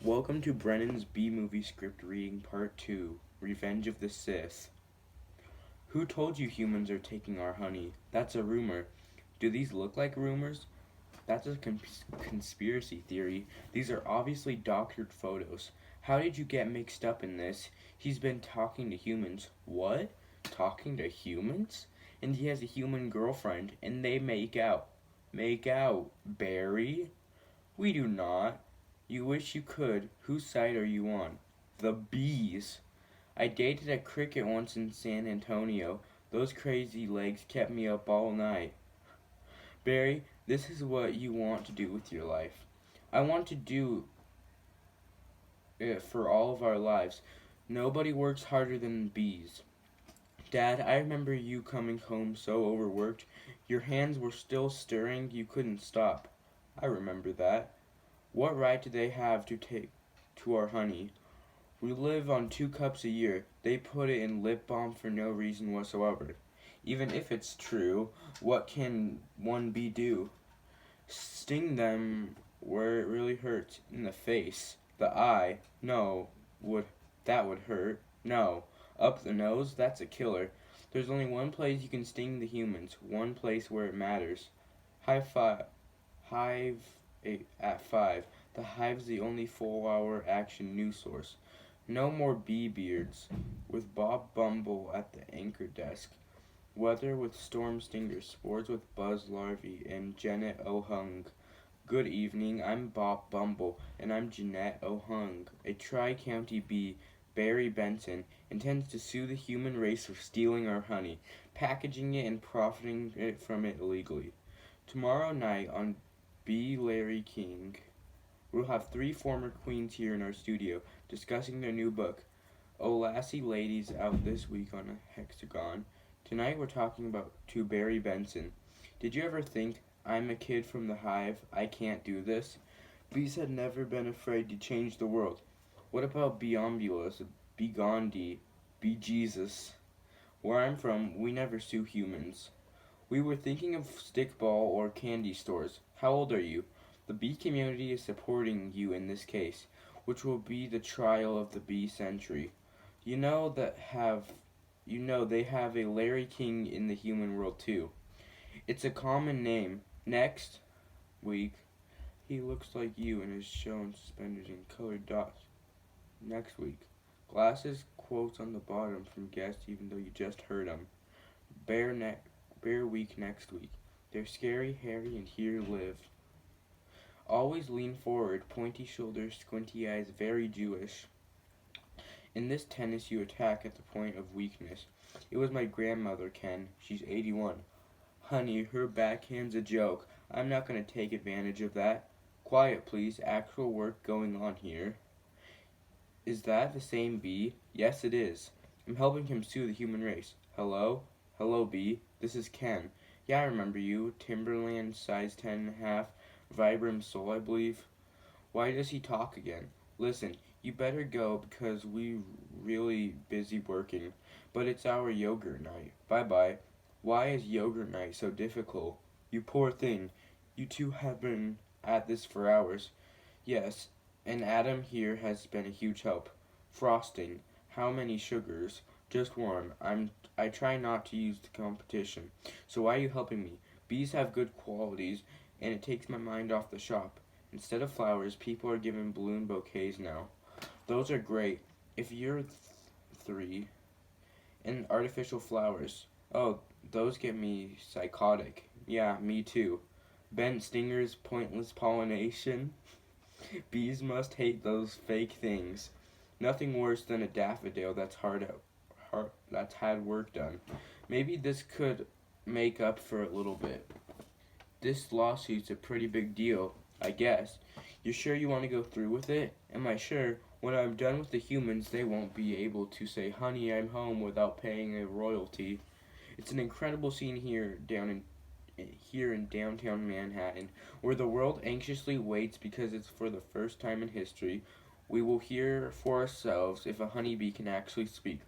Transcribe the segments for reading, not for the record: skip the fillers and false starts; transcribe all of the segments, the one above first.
Welcome to Brennan's B-movie script reading part 2, Revenge of the Sith. Who told you humans are taking our honey? That's a rumor. Do these look like rumors? That's a conspiracy theory. These are obviously doctored photos. How did you get mixed up in this? He's been talking to humans. What? Talking to humans? And he has a human girlfriend, and they make out. Make out, Barry? We do not. You wish you could. Whose side are you on? The bees. I dated a cricket once in San Antonio. Those crazy legs kept me up all night. Barry, this is what you want to do with your life. I want to do it for all of our lives. Nobody works harder than bees. Dad, I remember you coming home so overworked. Your hands were still stirring, you couldn't stop. I remember that. What right do they have to take to our honey? We live on 2 cups a year. They put it in lip balm for no reason whatsoever. Even if it's true, what can one bee do? Sting them where it really hurts. In the face. The eye. No. That would hurt. No. Up the nose? That's a killer. There's only one place you can sting the humans. One place where it matters. High five. Hive at 5. The Hive's the only full-hour action news source. No more bee beards. With Bob Bumble at the anchor desk. Weather with storm stingers. Sports with buzz larvae and Janet O'Hung. Good evening, I'm Bob Bumble, and I'm Jeanette O'Hung. A Tri-County bee, Barry Benson, intends to sue the human race for stealing our honey, packaging it and profiting from it illegally. Tomorrow night on B. Larry King, we'll have 3 former queens here in our studio discussing their new book. Oh Lassie Ladies out this week on a hexagon. Tonight we're talking about to Barry Benson. Did you ever think, I'm a kid from the Hive, I can't do this? Bees had never been afraid to change the world. What about Beombulus, Be Gandhi, Be Jesus? Where I'm from, we never sue humans. We were thinking of stickball or candy stores. How old are you? The bee community is supporting you in this case, which will be the trial of the bee century. You know they have a Larry King in the human world too. It's a common name. Next week, he looks like you and is shown suspended in colored dots. Next week, glasses quotes on the bottom from guests even though you just heard them. Bear week next week. They're scary, hairy, and here to live. Always lean forward, pointy shoulders, squinty eyes, very Jewish. In this tennis, you attack at the point of weakness. It was my grandmother, Ken. She's 81. Honey, her backhand's a joke. I'm not going to take advantage of that. Quiet, please. Actual work going on here. Is that the same bee? Yes, it is. I'm helping him sue the human race. Hello? Hello, bee. This is Ken. Yeah, I remember you. Timberland, size 10.5. Vibram soul, I believe. Why does he talk again? Listen, you better go because we really busy working. But it's our yogurt night. Bye-bye. Why is yogurt night so difficult? You poor thing. You two have been at this for hours. Yes, and Adam here has been a huge help. Frosting. How many sugars? Just one. I try not to use the competition. So why are you helping me? Bees have good qualities, and it takes my mind off the shop. Instead of flowers, people are given balloon bouquets now. Those are great. If you're 3. And artificial flowers. Oh, those get me psychotic. Yeah, me too. Bent stingers, pointless pollination. Bees must hate those fake things. Nothing worse than a daffodil that's that's had work done. Maybe this could make up for a little bit. This lawsuit's a pretty big deal, I guess. You're sure you want to go through with it? Am I sure? When I'm done with the humans, they won't be able to say, honey, I'm home without paying a royalty. It's an incredible scene here in downtown Manhattan, where the world anxiously waits because it's for the first time in history. We will hear for ourselves if a honeybee can actually speak.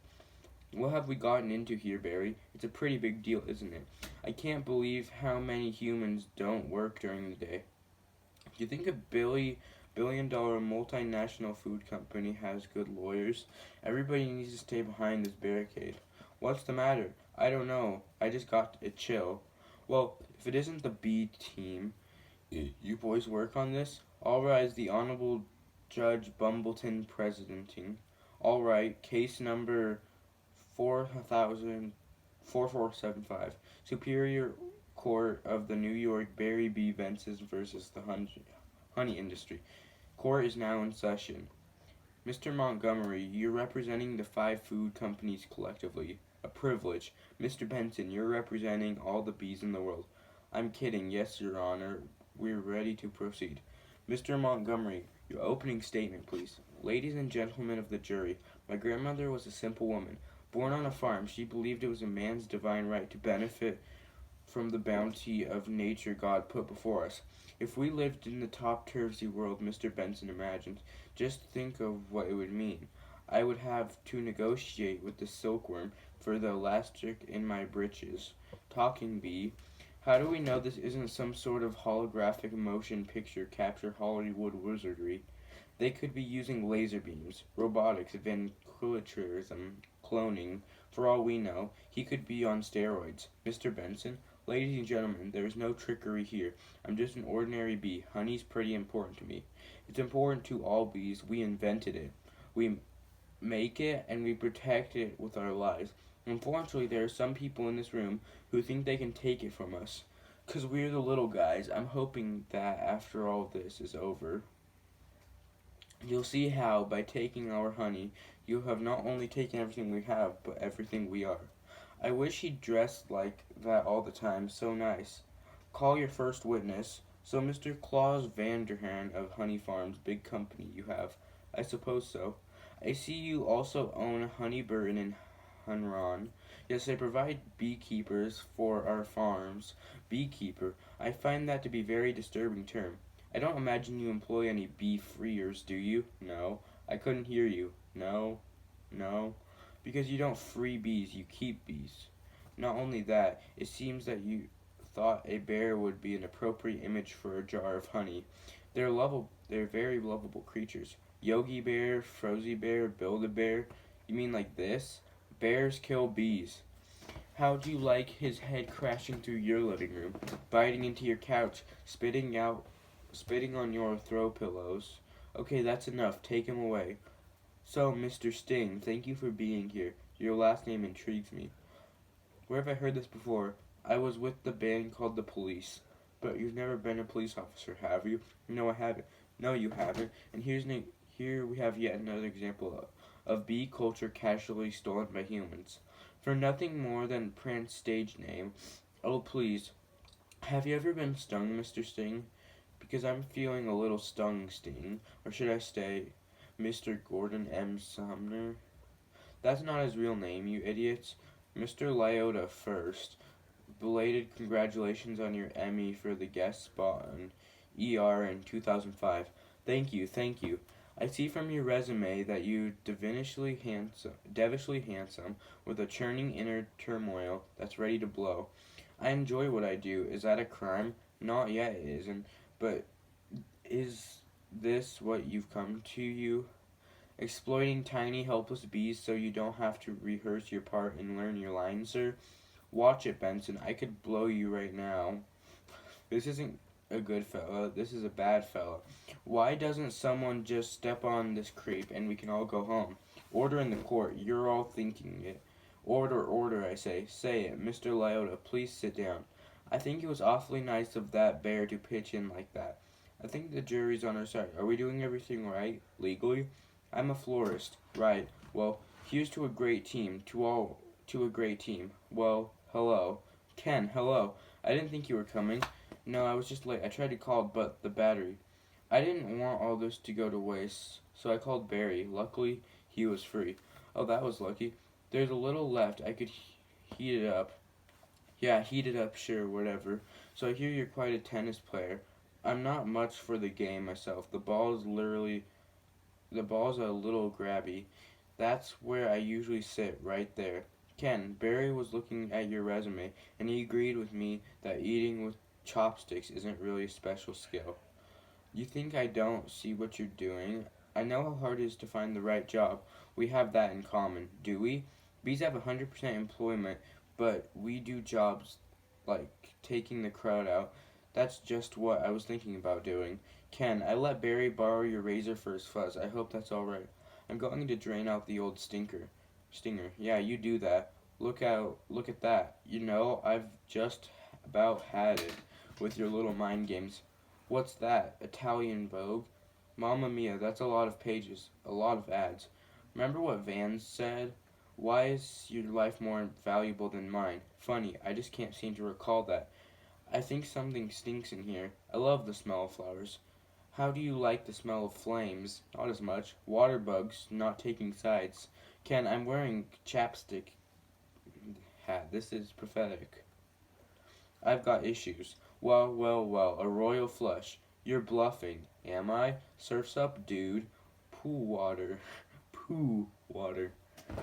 What have we gotten into here, Barry? It's a pretty big deal, isn't it? I can't believe how many humans don't work during the day. Do you think a Billy Billion-dollar multinational food company has good lawyers. Everybody needs to stay behind this barricade. What's the matter? I don't know. I just got a chill. Well, if it isn't the B team, you boys work on this? All rise, the Honorable Judge Bumbleton presidenting. All right, case number 4475. Superior Court of the New York Barry B. Vences versus the honey industry. Court is now in session. Mr. Montgomery, you're representing the 5 food companies collectively. A privilege. Mr. Benson, you're representing all the bees in the world. I'm kidding. Yes, Your Honor. We're ready to proceed. Mr. Montgomery, your opening statement, please. Ladies and gentlemen of the jury, my grandmother was a simple woman. Born on a farm, she believed it was a man's divine right to benefit from the bounty of nature God put before us. If we lived in the topsy world Mr. Benson imagined, just think of what it would mean. I would have to negotiate with the silkworm for the elastic in my breeches. Talking bee, how do we know this isn't some sort of holographic motion picture capture Hollywood wizardry? They could be using laser beams, robotics, ventriloquism, cloning. For all we know, he could be on steroids. Mr. Benson, ladies and gentlemen, there is no trickery here. I'm just an ordinary bee. Honey's pretty important to me. It's important to all bees. We invented it. We make it and we protect it with our lives. Unfortunately, there are some people in this room who think they can take it from us. 'Cause we're the little guys. I'm hoping that after all this is over, you'll see how, by taking our honey, you have not only taken everything we have, but everything we are. I wish he dressed like that all the time. So nice. Call your first witness. So Mr. Claus Vanderhan of Honey Farms, big company you have. I suppose so. I see you also own Honeyburn and Hunron. Yes, I provide beekeepers for our farms. Beekeeper. I find that to be a very disturbing term. I don't imagine you employ any bee freers, do you? No. I couldn't hear you. No. No. Because you don't free bees, you keep bees. Not only that, it seems that you thought a bear would be an appropriate image for a jar of honey. They're very lovable creatures. Yogi Bear, Frozy Bear, Build-A-Bear. You mean like this? Bears kill bees. How'd you like his head crashing through your living room, biting into your couch, spitting on your throw pillows? Okay, that's enough. Take him away. So, Mr. Sting, thank you for being here. Your last name intrigues me. Where have I heard this before? I was with the band called The Police. But you've never been a police officer, have you? No, I haven't. No, you haven't. And here we have yet another example of bee culture casually stolen by humans. For nothing more than Prince's stage name. Oh, please. Have you ever been stung, Mr. Sting? Because I'm feeling a little stung, Sting. Or should I say, Mr. Gordon M. Sumner? That's not his real name, you idiots. Mr. Lyota first. Belated congratulations on your Emmy for the guest spot on ER in 2005. Thank you, thank you. I see from your resume that you devishly handsome, with a churning inner turmoil that's ready to blow. I enjoy what I do. Is that a crime? Not yet, it isn't. But is this what you've come to, you? Exploiting tiny helpless bees so you don't have to rehearse your part and learn your lines, sir? Watch it, Benson. I could blow you right now. This isn't a good fella. This is a bad fella. Why doesn't someone just step on this creep and we can all go home? Order in the court. You're all thinking it. Order, order, I say. Say it. Mr. Lyota, please sit down. I think it was awfully nice of that bear to pitch in like that. I think the jury's on our side. Are we doing everything right, legally? I'm a florist. Right. Well, here's to a great team. To a great team. Well, hello. Ken, hello. I didn't think you were coming. No, I was just late. I tried to call, but the battery. I didn't want all this to go to waste, so I called Barry. Luckily, he was free. Oh, that was lucky. There's a little left. I could heat it up. Yeah, heat it up, sure, whatever. So I hear you're quite a tennis player. I'm not much for the game myself. The ball's a little grabby. That's where I usually sit, right there. Ken, Barry was looking at your resume, and he agreed with me that eating with chopsticks isn't really a special skill. You think I don't see what you're doing? I know how hard it is to find the right job. We have that in common, do we? Bees have 100% employment, but we do jobs like taking the crowd out. That's just what I was thinking about doing. Ken, I let Barry borrow your razor for his fuzz. I hope that's alright. I'm going to drain out the old Stinger. Yeah, you do that. Look out, look at that. You know, I've just about had it with your little mind games. What's that? Italian Vogue? Mamma mia, that's a lot of pages, a lot of ads. Remember what Vans said? Why is your life more valuable than mine? Funny, I just can't seem to recall that. I think something stinks in here. I love the smell of flowers. How do you like the smell of flames? Not as much. Water bugs, not taking sides. Ken, I'm wearing chapstick hat. This is pathetic. I've got issues. Well, a royal flush. You're bluffing, am I? Surf's up, dude. Pool water. Poo water.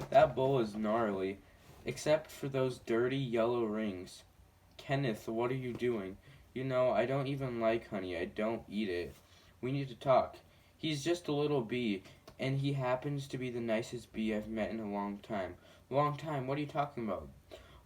That bowl is gnarly, except for those dirty yellow rings. Kenneth, what are you doing? You know, I don't even like honey. I don't eat it. We need to talk. He's just a little bee, and he happens to be the nicest bee I've met in a long time. Long time? What are you talking about?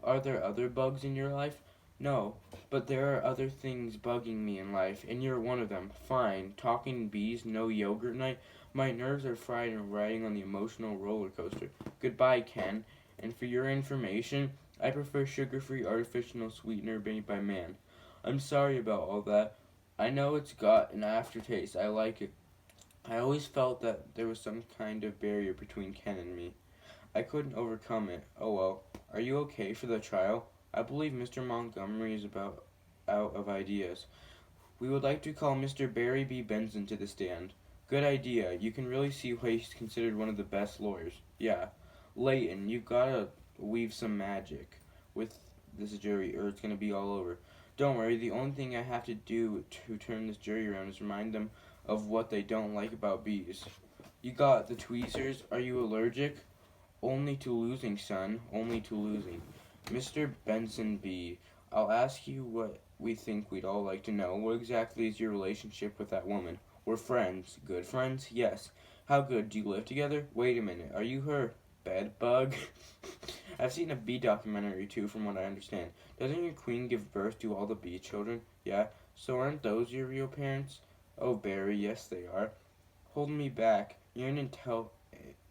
Are there other bugs in your life? No, but there are other things bugging me in life, and you're one of them. Fine. Talking bees, no yogurt night. My nerves are fried and riding on the emotional roller coaster. Goodbye, Ken. And for your information, I prefer sugar-free artificial sweetener made by man. I'm sorry about all that. I know it's got an aftertaste. I like it. I always felt that there was some kind of barrier between Ken and me. I couldn't overcome it. Oh well. Are you okay for the trial? I believe Mr. Montgomery is about out of ideas. We would like to call Mr. Barry B. Benson to the stand. Good idea. You can really see why he's considered one of the best lawyers. Yeah. Leighton, you gotta weave some magic with this jury, or it's gonna be all over. Don't worry, the only thing I have to do to turn this jury around is remind them of what they don't like about bees. You got the tweezers. Are you allergic? Only to losing, son. Only to losing. Mr. Benson B., I'll ask you what we think we'd all like to know. What exactly is your relationship with that woman? We're friends. Good friends? Yes. How good? Do you live together? Wait a minute. Are you her bed bug? I've seen a bee documentary too, from what I understand. Doesn't your queen give birth to all the bee children? Yeah. So aren't those your real parents? Oh, Barry, yes they are. Holding me back. You're an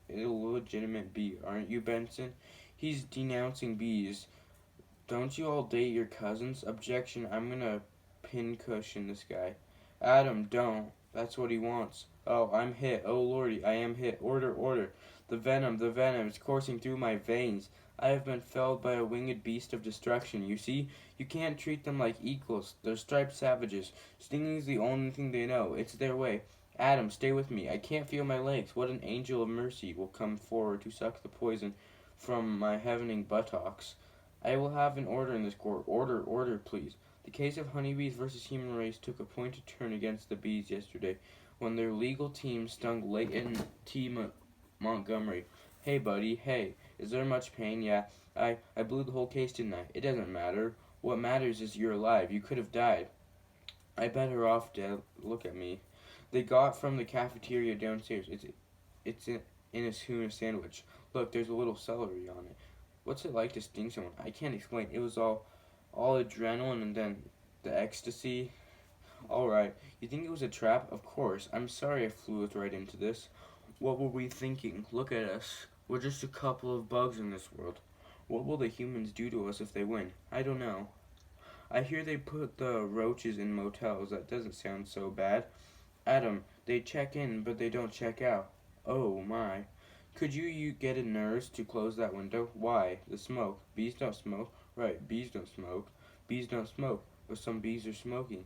illegitimate bee, aren't you, Benson? He's denouncing bees. Don't you all date your cousins? Objection, I'm gonna pincushion this guy. Adam, don't. That's what he wants. Oh, I'm hit. Oh, lordy, I am hit. Order, order. The venom is coursing through my veins. I have been felled by a winged beast of destruction. You see? You can't treat them like equals. They're striped savages. Stinging is the only thing they know. It's their way. Adam, stay with me. I can't feel my legs. What an angel of mercy will come forward to suck the poison from my heavening buttocks. I will have an order in this court. Order, order, please. The case of honeybees versus human race took a pointed turn against the bees yesterday when their legal team stung Leighton T. Montgomery. Hey, buddy, hey. Is there much pain? Yeah. I blew the whole case, didn't I? It doesn't matter. What matters is you're alive. You could have died. I better off dead. Look at me. They got from the cafeteria downstairs. It's in a tuna sandwich. Look, there's a little celery on it. What's it like to sting someone? I can't explain. It was all adrenaline and then the ecstasy. Alright, you think it was a trap? Of course. I'm sorry I flew it right into this. What were we thinking? Look at us. We're just a couple of bugs in this world. What will the humans do to us if they win? I don't know. I hear they put the roaches in motels. That doesn't sound so bad. Adam, they check in, but they don't check out. Oh my. Could you get a nurse to close that window? Why? The smoke. Bees don't smoke. Right, bees don't smoke. Bees don't smoke. But some bees are smoking.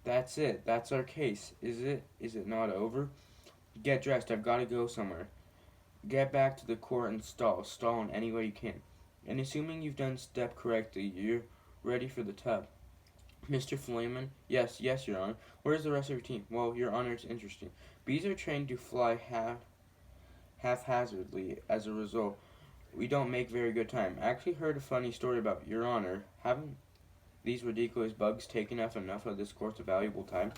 That's it. That's our case. Is it? Is it not over? Get dressed. I've got to go somewhere. Get back to the court and stall. Stall in any way you can. And assuming you've done step correctly, you're ready for the tub. Mr. Flamen? Yes, Your Honor. Where's the rest of your team? Well, Your Honor, it's interesting. Bees are trained to fly haphazardly. As a result, we don't make very good time. I actually heard a funny story about Your Honor. Haven't these ridiculous bugs taken enough of this course of valuable time?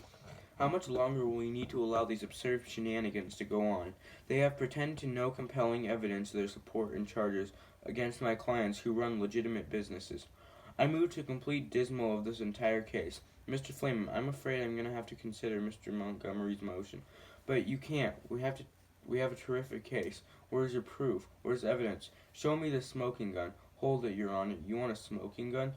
How much longer will we need to allow these absurd shenanigans to go on? They have pretended to no compelling evidence of their support and charges against my clients who run legitimate businesses. I move to complete dismal of this entire case. Mr. Flamen, I'm afraid I'm going to have to consider Mr. Montgomery's motion. But you can't. We have a terrific case. Where's your proof? Where's evidence? Show me the smoking gun. Hold it, Your Honor. You want a smoking gun?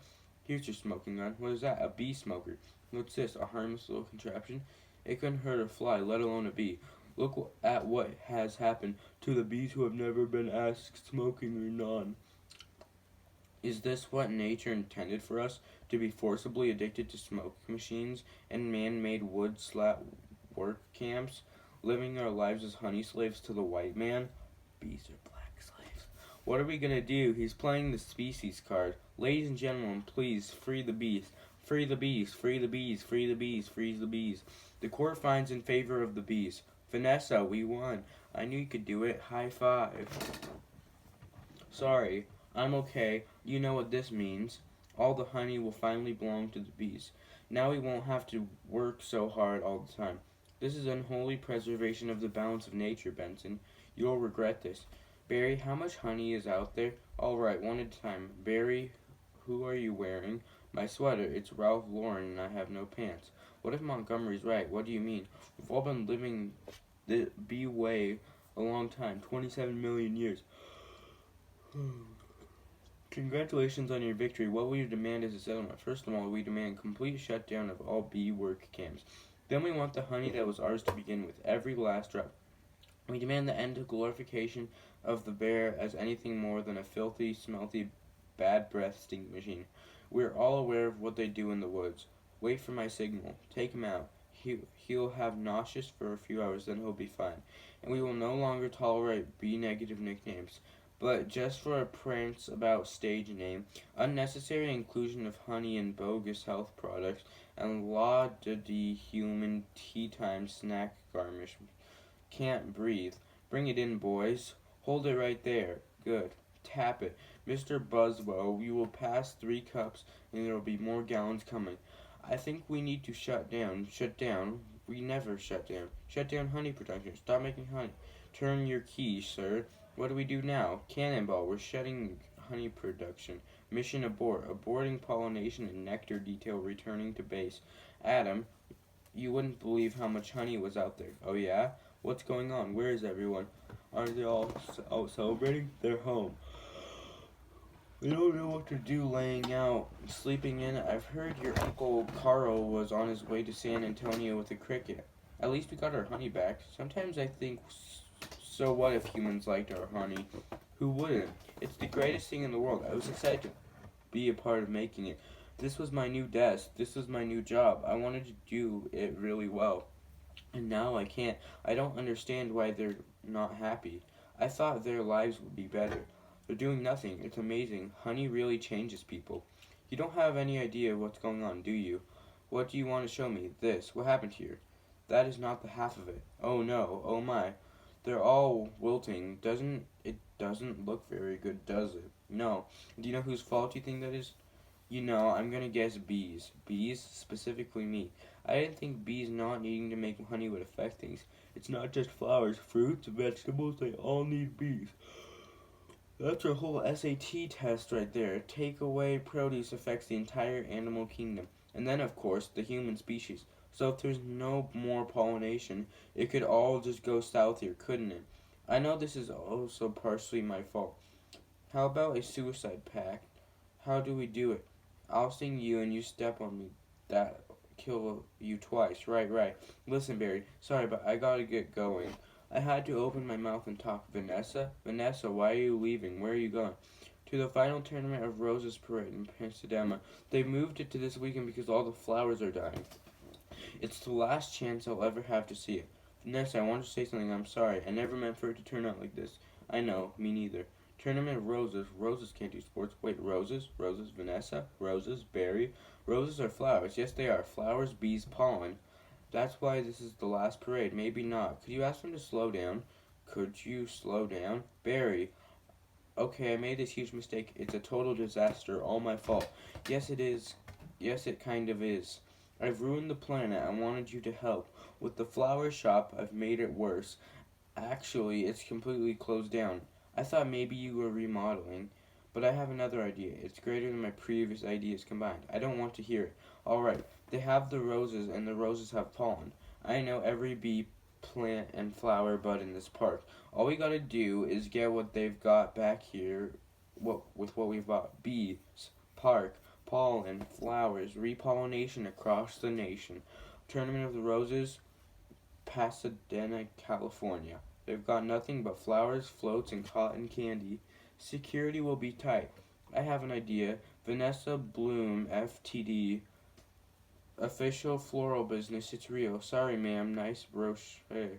Here's your smoking gun. What is that? A bee smoker. What's this? A harmless little contraption? It couldn't hurt a fly, let alone a bee. Look at what has happened to the bees who have never been asked smoking or none. Is this what nature intended for us? To be forcibly addicted to smoke machines and man-made wood slat work camps? Living our lives as honey slaves to the white man? Bees are black slaves. What are we gonna do? He's playing the species card. Ladies and gentlemen, please free the bees. Free the bees, free the bees, free the bees, free the bees. The court finds in favor of the bees. Vanessa, we won. I knew you could do it. High five. Sorry, I'm okay. You know what this means. All the honey will finally belong to the bees. Now we won't have to work so hard all the time. This is unholy preservation of the balance of nature, Benson. You'll regret this. Barry, how much honey is out there? All right, one at a time. Barry, who are you wearing? My sweater. It's Ralph Lauren and I have no pants. What if Montgomery's right? What do you mean? We've all been living the bee way a long time. 27 million years. Congratulations on your victory. What we demand is a settlement. First of all, we demand complete shutdown of all bee work camps. Then we want the honey that was ours to begin with, every last drop. We demand the end of glorification of the bear as anything more than a filthy, smelty, bad breath sting machine. We're all aware of what they do in the woods. Wait for my signal. Take him out. He'll have nauseous for a few hours, then he'll be fine. And we will no longer tolerate B-negative nicknames. But just for a prance about stage name, unnecessary inclusion of honey in bogus health products, and law-de human tea time snack garnish. Can't breathe. Bring it in, boys. Hold it right there. Good. Tap it. Mr. Buswell, we will pass 3 cups, and there will be more gallons coming. I think we need to shut down. Shut down? We never shut down. Shut down honey production. Stop making honey. Turn your key, sir. What do we do now? Cannonball. We're shutting honey production. Mission abort. Aborting pollination and nectar detail returning to base. Adam, you wouldn't believe how much honey was out there. Oh yeah? What's going on? Where is everyone? Aren't they all celebrating? They're home. We don't know what to do laying out, sleeping in. I've heard your Uncle Carl was on his way to San Antonio with a cricket. At least we got our honey back. Sometimes I think, so what if humans liked our honey? Who wouldn't? It's the greatest thing in the world. I was excited to be a part of making it. This was my new desk. This was my new job. I wanted to do it really well. And now I can't. I don't understand why they're not happy. I thought their lives would be better. They're doing nothing. It's amazing. Honey really changes people. You don't have any idea what's going on, do you? What do you want to show me? This. What happened here? That is not the half of it. Oh no. Oh my. They're all wilting. It doesn't look very good, does it? No. Do you know whose fault you think that is? You know, I'm gonna guess bees. Bees? Specifically me. I didn't think bees not needing to make honey would affect things. It's not just flowers, fruits, vegetables, they all need bees. That's our whole SAT test right there. Take away produce affects the entire animal kingdom. And then, of course, the human species. So if there's no more pollination, it could all just go south here, couldn't it? I know this is also partially my fault. How about a suicide pact? How do we do it? I'll sting you and you step on me. That kill you twice. Right. Listen, Barry. Sorry, but I gotta get going. I had to open my mouth and talk. Vanessa, why are you leaving? Where are you going? To the final tournament of Roses Parade in Pasadena. They moved it to this weekend because all the flowers are dying. It's the last chance I'll ever have to see it. Vanessa, I want to say something. I'm sorry. I never meant for it to turn out like this. I know. Me neither. Tournament of Roses. Roses can't do sports. Wait, roses? Roses, Vanessa? Roses, Barry? Roses are flowers. Yes, they are. Flowers, bees, pollen. That's why this is the last parade. Maybe not. Could you ask them to slow down? Could you slow down? Barry. Okay, I made this huge mistake. It's a total disaster. All my fault. Yes, it is. Yes, it kind of is. I've ruined the planet. I wanted you to help. With the flower shop, I've made it worse. Actually, it's completely closed down. I thought maybe you were remodeling, but I have another idea. It's greater than my previous ideas combined. I don't want to hear it. Alright, they have the roses, and the roses have pollen. I know every bee, plant, and flower bud in this park. All we gotta do is get what they've got back here, with what we've bought. Bees, park, pollen, flowers, repollination across the nation. Tournament of the Roses, Pasadena, California. They've got nothing but flowers, floats, and cotton candy. Security will be tight. I have an idea. Vanessa Bloom, FTD, official floral business. It's real. Sorry, ma'am. Nice brochure.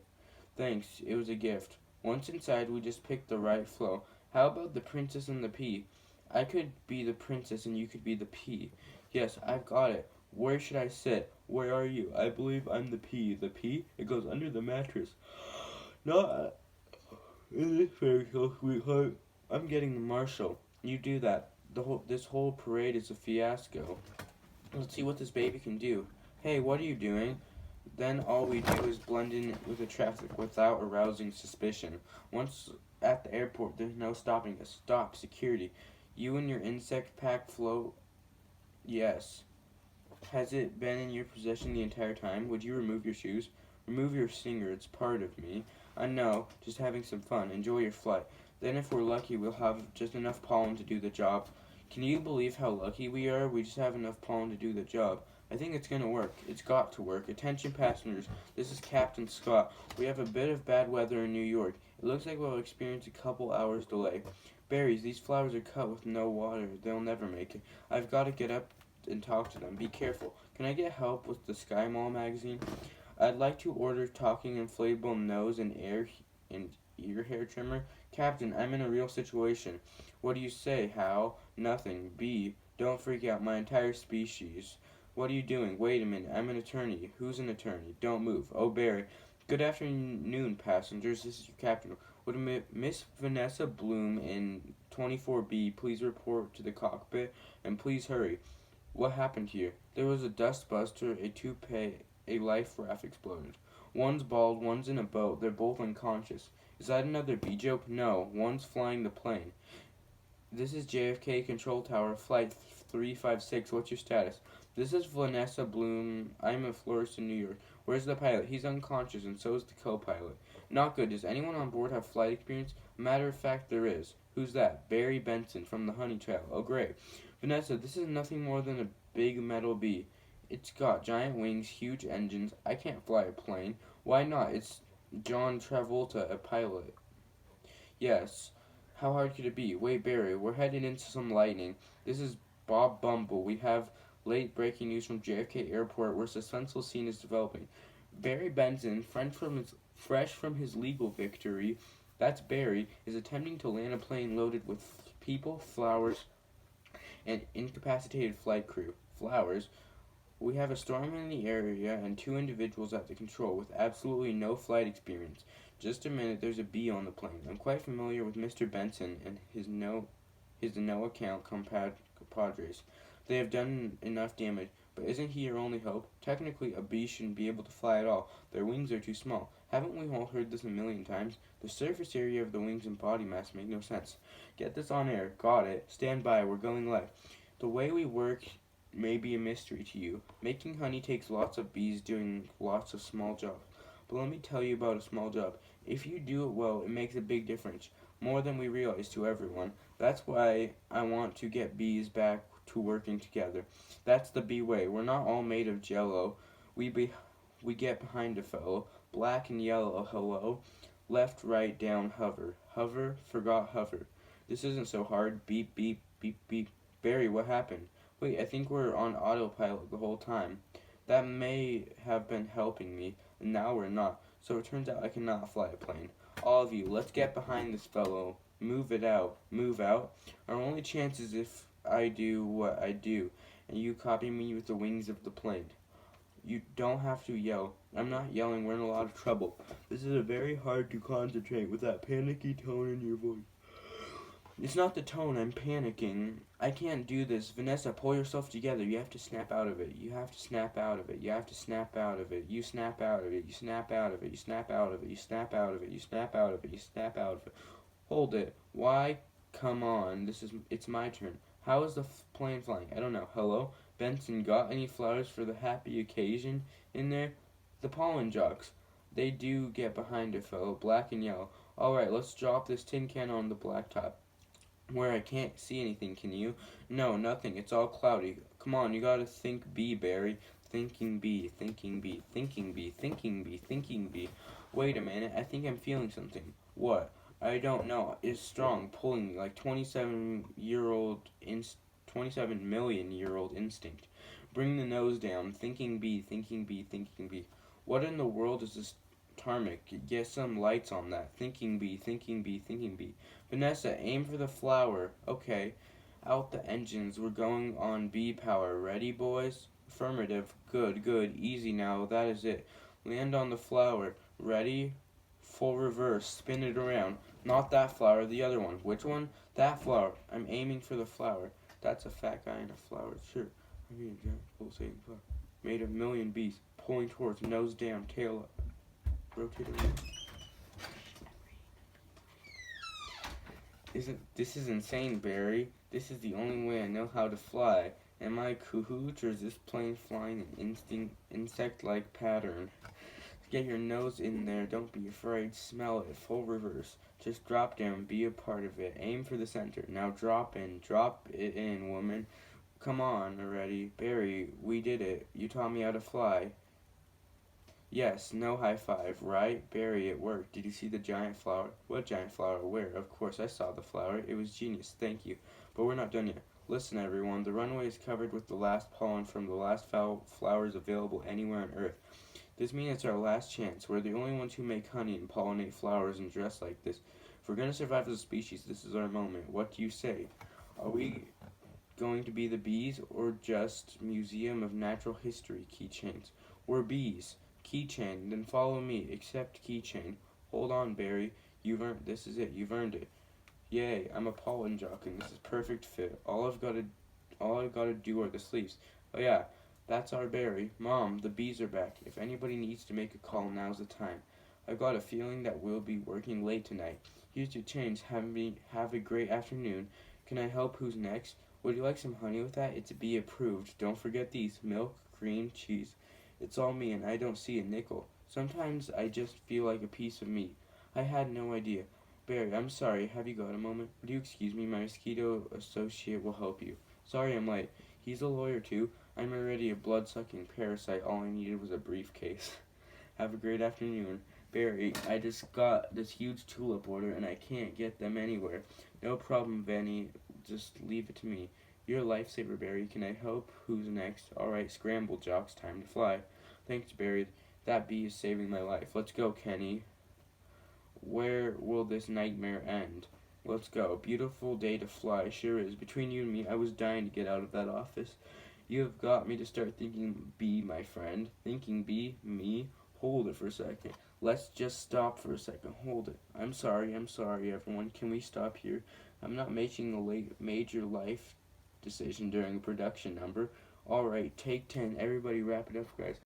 Thanks. It was a gift. Once inside, we just picked the right flow. How about the princess and the pea? I could be the princess and you could be the pea. Yes, I've got it. Where should I sit? Where are you? I believe I'm the pea. The pea? It goes under the mattress. Not in this fairy tale, sweetheart. I'm getting the marshal. You do that. This whole parade is a fiasco. Let's see what this baby can do. Hey, what are you doing? Then all we do is blend in with the traffic without arousing suspicion. Once at the airport, there's no stopping us. Stop, security. You and your insect pack float? Yes. Has it been in your possession the entire time? Would you remove your shoes? Remove your stinger, it's part of me. I know, just having some fun. Enjoy your flight. Then if we're lucky, we'll have just enough pollen to do the job. Can you believe how lucky we are? We just have enough pollen to do the job. I think it's gonna work. It's got to work. Attention passengers, this is Captain Scott. We have a bit of bad weather in New York. It looks like we'll experience a couple hours delay. Berries, these flowers are cut with no water. They'll never make it. I've got to get up and talk to them. Be careful. Can I get help with the Sky Mall magazine? I'd like to order talking inflatable nose and ear hair trimmer. Captain, I'm in a real situation. What do you say, Hal? Nothing. B. Don't freak out. My entire species. What are you doing? Wait a minute. I'm an attorney. Who's an attorney? Don't move. Oh, Barry. Good afternoon, passengers. This is your captain. Would Miss Vanessa Bloom in 24B please report to the cockpit? And please hurry. What happened here? There was a dustbuster, a toupee, a life raft exploded. One's bald, one's in a boat. They're both unconscious. Is that another B joke? No, one's flying the plane. This is JFK Control Tower, Flight 356. What's your status? This is Vanessa Bloom. I'm a florist in New York. Where's the pilot? He's unconscious, and so is the co-pilot. Not good. Does anyone on board have flight experience? Matter of fact, there is. Who's that? Barry Benson from the Honey Trail. Oh, great. Vanessa, this is nothing more than a big metal bee. It's got giant wings, huge engines. I can't fly a plane. Why not? It's John Travolta, a pilot. Yes. How hard could it be? Wait, Barry, we're heading into some lightning. This is Bob Bumble. We have late breaking news from JFK Airport where suspenseful scene is developing. Barry Benson, fresh from his legal victory, that's Barry, is attempting to land a plane loaded with people, flowers, and incapacitated flight crew. Flowers. We have a storm in the area and 2 individuals at the control with absolutely no flight experience. Just a minute, there's a bee on the plane. I'm quite familiar with Mr. Benson and his no account compadres. They have done enough damage, but isn't he your only hope? Technically, a bee shouldn't be able to fly at all. Their wings are too small. Haven't we all heard this a million times? The surface area of the wings and body mass make no sense. Get this on air. Got it. Stand by. We're going live. The way we work may be a mystery to you. Making honey takes lots of bees doing lots of small jobs. But let me tell you about a small job. If you do it well, it makes a big difference. More than we realize to everyone. That's why I want to get bees back to working together. That's the bee way. We're not all made of jello. We get behind a fellow. Black and yellow, hello. Left, right, down, hover. Hover, forgot hover. This isn't so hard. Beep, beep, beep, beep. Barry, what happened? Wait, I think we're on autopilot the whole time. That may have been helping me, and now we're not. So it turns out I cannot fly a plane. All of you, let's get behind this fellow. Move it out. Move out. Our only chance is if I do what I do, and you copy me with the wings of the plane. You don't have to yell. I'm not yelling. We're in a lot of trouble. This is very hard to concentrate with that panicky tone in your voice. It's not the tone, I'm panicking. I can't do this. Vanessa, pull yourself together. You have to snap out of it. You have to snap out of it. You have to snap out of it. You snap out of it. You snap out of it. You snap out of it. You snap out of it. You snap out of it. You snap out of it. Hold it. Why? Come on. It's my turn. How is the plane flying? I don't know. Hello? Benson, got any flowers for the happy occasion in there? The pollen jocks. They do get behind a fellow. Black and yellow. Alright, let's drop this tin can on the blacktop. Where I can't see anything, can you? No, nothing. It's all cloudy. Come on, you gotta think B, Barry. Thinking B, thinking B, thinking B, thinking B, thinking B. Wait a minute, I think I'm feeling something. What? I don't know. It's strong, pulling me like 27 million year old instinct. Bring the nose down. Thinking B, thinking B, thinking B. What in the world is this tarmac? Get some lights on that. Thinking B, thinking B, thinking B. Vanessa, aim for the flower. Okay. Out the engines. We're going on B power. Ready, boys? Affirmative. Good, good. Easy now. That is it. Land on the flower. Ready? Full reverse. Spin it around. Not that flower, the other one. Which one? That flower. I'm aiming for the flower. That's a fat guy in a flower. Sure. I mean a giant pulsating flower. Made of a million bees. Pulling towards nose down, tail up. Rotate around. This is insane, Barry. This is the only way I know how to fly. Am I cahoots or is this plane flying an insect-like pattern? Get your nose in there. Don't be afraid. Smell it. Full reverse. Just drop down. Be a part of it. Aim for the center. Now drop in. Drop it in, woman. Come on already. Barry, we did it. You taught me how to fly. Yes, no high five, right? Barry, it worked. Did you see the giant flower? What giant flower? Where? Of course, I saw the flower. It was genius. Thank you. But we're not done yet. Listen, everyone. The runway is covered with the last pollen from the last flowers available anywhere on Earth. This means it's our last chance. We're the only ones who make honey and pollinate flowers and dress like this. If we're going to survive as a species, this is our moment. What do you say? Are we going to be the bees or just Museum of Natural History keychains? We're bees. Keychain, then follow me. Accept keychain. Hold on, Barry. This is it. You've earned it. Yay, I'm a pollen jock and this is perfect fit. All I've gotta do are the sleeves. Oh yeah, that's our Barry. Mom, the bees are back. If anybody needs to make a call, now's the time. I've got a feeling that we'll be working late tonight. Here's your change. Have a great afternoon. Can I help? Who's next? Would you like some honey with that? It's a bee approved. Don't forget these. Milk, cream, cheese. It's all me and I don't see a nickel. Sometimes I just feel like a piece of me. I had no idea. Barry, I'm sorry. Have you got a moment? Would you excuse me? My mosquito associate will help you. Sorry I'm late. He's a lawyer too. I'm already a blood-sucking parasite. All I needed was a briefcase. Have a great afternoon. Barry, I just got this huge tulip order and I can't get them anywhere. No problem, Benny. Just leave it to me. You're a lifesaver, Barry. Can I help? Who's next? Alright, scramble, jocks. Time to fly. Thanks, Barry. That bee is saving my life. Let's go, Kenny. Where will this nightmare end? Let's go. Beautiful day to fly. Sure is. Between you and me, I was dying to get out of that office. You have got me to start thinking bee, my friend. Thinking bee? Me? Hold it for a second. Let's just stop for a second. Hold it. I'm sorry, everyone. Can we stop here? I'm not making a major life decision during a production number. Alright, take 10. Everybody wrap it up, guys.